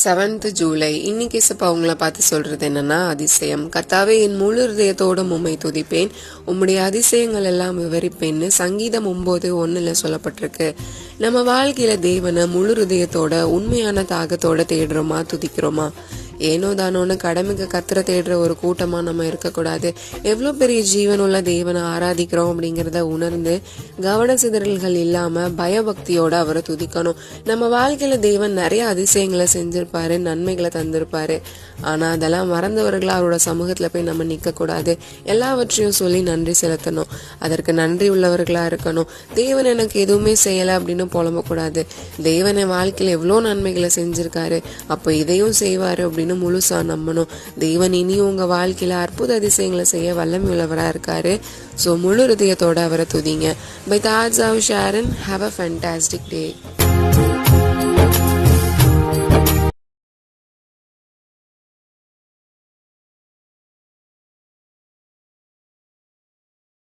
7th July. இன்னைக்கு இசப்பா உங்களை பார்த்து சொல்றது என்னன்னா, அதிசயம். கர்த்தாவே, என் முழு இருதயத்தோடு உம்மை துதிப்பேன், உம்முடைய அதிசயங்கள் எல்லாம் விவரிப்பேன்னு சங்கீதம் 9:1 சொல்லப்பட்டிருக்கு. நம்ம வாழ்க்கையில தேவனை முழு இருதயத்தோட உண்மையான தாகத்தோட தேடுறோமா, துதிக்கிறோமா? ஏனோ தானோன்னு கடமைக்கு கத்திர தேடுற ஒரு கூட்டமா நம்ம இருக்கக்கூடாது. எவ்வளவு பெரிய ஜீவனுள்ள தேவனை ஆராதிக்கிறோம் அப்படிங்கறத உணர்ந்து கவன சிதறல்கள் இல்லாம பயபக்தியோட அவரை துதிக்கணும். நம்ம வாழ்க்கையில தேவன் நிறைய அதிசயங்களை செஞ்சிருப்பாரு, நன்மைகளை தந்திருப்பாரு. ஆனா அதெல்லாம் மறந்தவர்களா அவரோட சமூகத்துல போய் நம்ம நிக்க கூடாது. எல்லாவற்றையும் சொல்லி நன்றி செலுத்தணும். அதற்கு நன்றி உள்ளவர்களா இருக்கணும். தேவன் எனக்கு எதுவுமே செய்யல அப்படின்னு புலம்பக்கூடாது. தேவன் என் வாழ்க்கையில எவ்வளவு நன்மைகளை செஞ்சிருக்காரு, அப்ப இதையும் செய்வாரு அப்படின்னு முழுசா நம்பணும். தேவன் இனியும் உங்க வாழ்க்கையில அற்புத அதிசயங்களை செய்ய வல்லமை உள்ளவரா இருக்காரு. சோ முழு இதயத்தோட அவரை துதிங்க. By Taj of Sharon. Have a fantastic day.